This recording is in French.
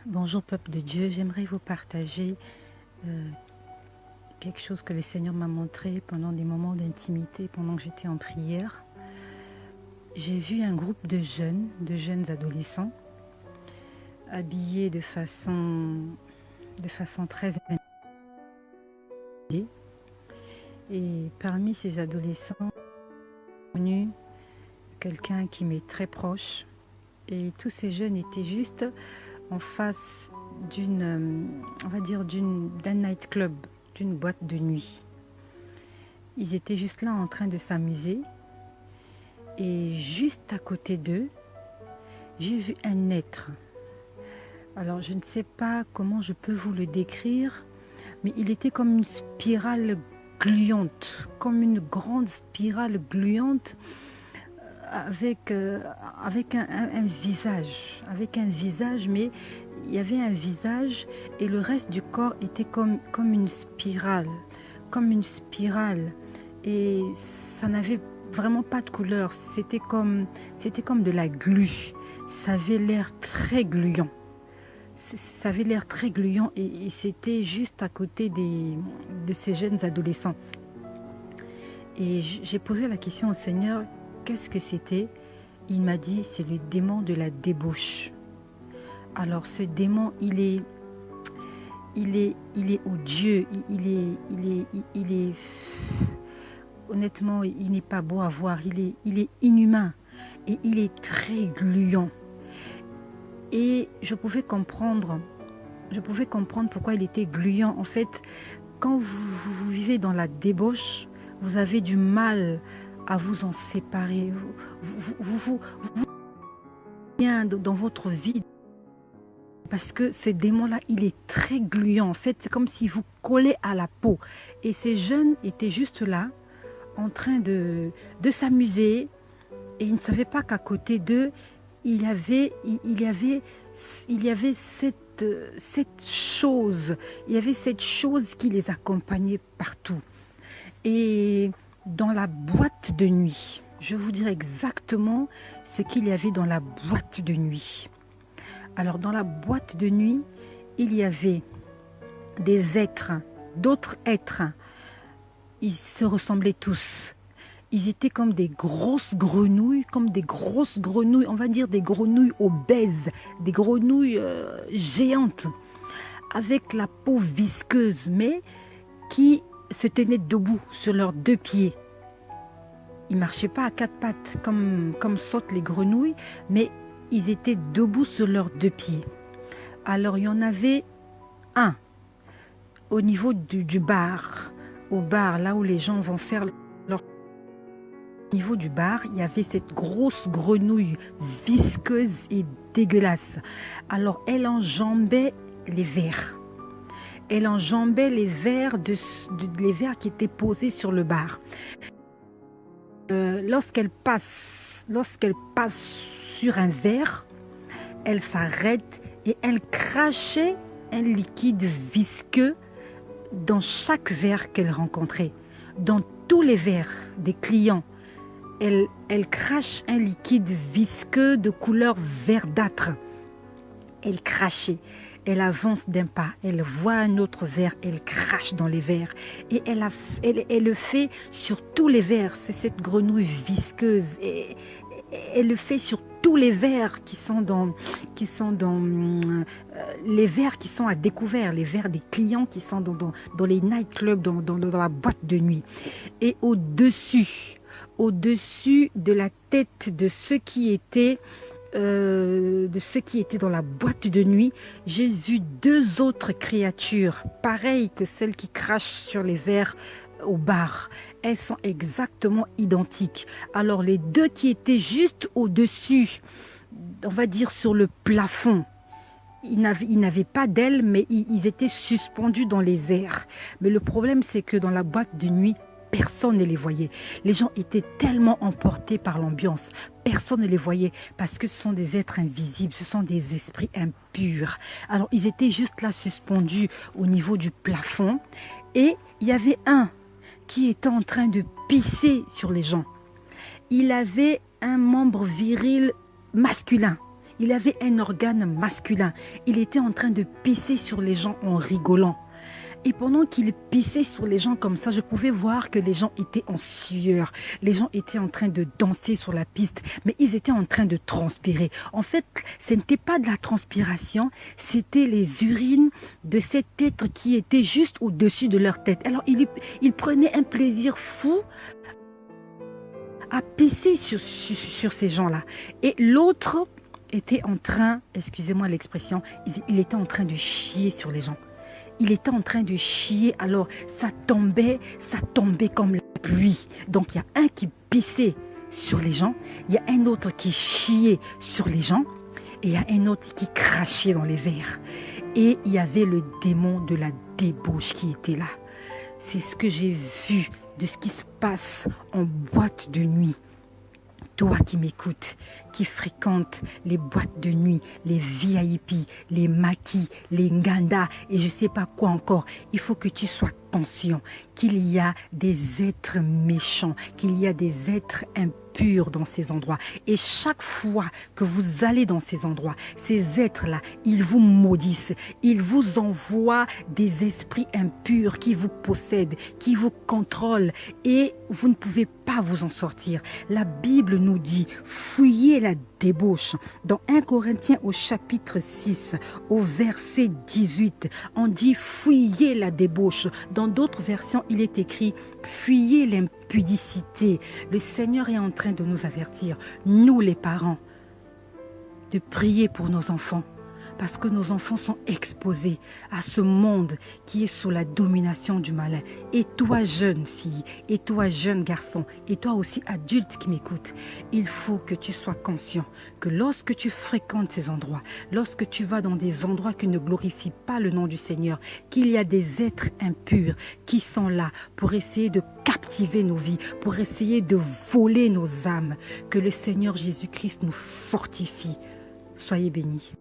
Bonjour peuple de Dieu, j'aimerais vous partager quelque chose que le Seigneur m'a montré pendant des moments d'intimité, pendant que j'étais en prière. J'ai vu un groupe de jeunes adolescents, habillés de façon très habillée. Et parmi ces adolescents, j'ai connu quelqu'un qui m'est très proche. Et tous ces jeunes étaient juste en face d'un nightclub, d'une boîte de nuit. Ils étaient juste là en train de s'amuser. Et juste à côté d'eux, j'ai vu un être. Alors je ne sais pas comment je peux vous le décrire, mais il était comme une spirale gluante, comme une grande spirale gluante avec un visage, mais il y avait un visage et le reste du corps était comme une spirale, et ça n'avait vraiment pas de couleur, c'était comme de la glu, ça avait l'air très gluant. Et c'était juste à côté de ces jeunes adolescents. Et j'ai posé la question au Seigneur, qu'est-ce que c'était? Il m'a dit, c'est le démon de la débauche. Alors ce démon, il est odieux, il est honnêtement, il n'est pas beau à voir, il est inhumain et il est très gluant. Et je pouvais comprendre pourquoi il était gluant. En fait, quand vous vivez dans la débauche, vous avez du mal à vous en séparer. Vous bien dans votre vie. Parce que ce démon-là, il est très gluant. En fait, c'est comme s'il vous collait à la peau. Et ces jeunes étaient juste là, en train de s'amuser. Et ils ne savaient pas qu'à côté d'eux, il y avait cette chose qui les accompagnait partout. Et dans la boîte de nuit, je vous dirai exactement ce qu'il y avait dans la boîte de nuit. Alors dans la boîte de nuit, il y avait d'autres êtres. Ils se ressemblaient tous. Ils étaient comme des grosses grenouilles, on va dire des grenouilles obèses, des grenouilles géantes, avec la peau visqueuse, mais qui se tenaient debout sur leurs deux pieds. Ils ne marchaient pas à quatre pattes comme sautent les grenouilles, mais ils étaient debout sur leurs deux pieds. Alors il y en avait un au niveau du bar, là où les gens vont faire leur... Au niveau du bar, il y avait cette grosse grenouille visqueuse et dégueulasse. Alors elle enjambait les verres. Elle enjambait les verres qui étaient posés sur le bar. Lorsqu'elle passe sur un verre, elle s'arrête et elle crachait un liquide visqueux dans chaque verre qu'elle rencontrait. Dans tous les verres des clients, elle crache un liquide visqueux de couleur verdâtre. Elle crachait. Elle avance d'un pas, elle voit un autre verre, elle crache dans les verres. Et elle le fait sur tous les verres. C'est cette grenouille visqueuse. Et elle le fait sur tous les verres qui sont dans les verres qui sont à découvert, les verres des clients qui sont dans les nightclubs, dans la boîte de nuit. Et au-dessus de la tête de ceux qui étaient dans la boîte de nuit, j'ai vu deux autres créatures, pareilles que celles qui crachent sur les verres au bar. Elles sont exactement identiques. Alors les deux qui étaient juste au-dessus, on va dire sur le plafond, ils n'avaient pas d'ailes, mais ils étaient suspendus dans les airs. Mais le problème, c'est que dans la boîte de nuit, personne ne les voyait. Les gens étaient tellement emportés par l'ambiance. Personne ne les voyait parce que ce sont des êtres invisibles, ce sont des esprits impurs. Alors, ils étaient juste là suspendus au niveau du plafond. Et il y avait un qui était en train de pisser sur les gens. Il avait un membre viril masculin. Il avait un organe masculin. Il était en train de pisser sur les gens en rigolant. Et pendant qu'il pissait sur les gens comme ça, je pouvais voir que les gens étaient en sueur. Les gens étaient en train de danser sur la piste, mais ils étaient en train de transpirer. En fait, ce n'était pas de la transpiration, c'était les urines de cet être qui était juste au-dessus de leur tête. Alors, ils prenaient un plaisir fou à pisser sur ces gens-là. Et l'autre était en train, excusez-moi l'expression, il était en train de chier sur les gens. Il était en train de chier, alors ça tombait comme la pluie. Donc il y a un qui pissait sur les gens, il y a un autre qui chiait sur les gens, et il y a un autre qui crachait dans les verres. Et il y avait le démon de la débauche qui était là. C'est ce que j'ai vu de ce qui se passe en boîte de nuit. Toi qui m'écoutes, qui fréquentes les boîtes de nuit, les VIP, les maquis, les nganda et je ne sais pas quoi encore, il faut que tu sois conscient qu'il y a des êtres méchants, qu'il y a des êtres impurs dans ces endroits. Et chaque fois que vous allez dans ces endroits, ces êtres-là, ils vous maudissent, ils vous envoient des esprits impurs qui vous possèdent, qui vous contrôlent et vous ne pouvez pas vous en sortir. La Bible nous dit, fuyez la débauche. Dans 1 Corinthiens au chapitre 6, au verset 18, on dit fuyez la débauche. Dans d'autres versions, il est écrit fuyez l'impudicité. Le Seigneur est en train de nous avertir, nous les parents, de prier pour nos enfants. Parce que nos enfants sont exposés à ce monde qui est sous la domination du malin. Et toi, jeune fille, et toi, jeune garçon, et toi aussi, adulte qui m'écoute, il faut que tu sois conscient que lorsque tu fréquentes ces endroits, lorsque tu vas dans des endroits qui ne glorifient pas le nom du Seigneur, qu'il y a des êtres impurs qui sont là pour essayer de captiver nos vies, pour essayer de voler nos âmes, que le Seigneur Jésus-Christ nous fortifie. Soyez bénis.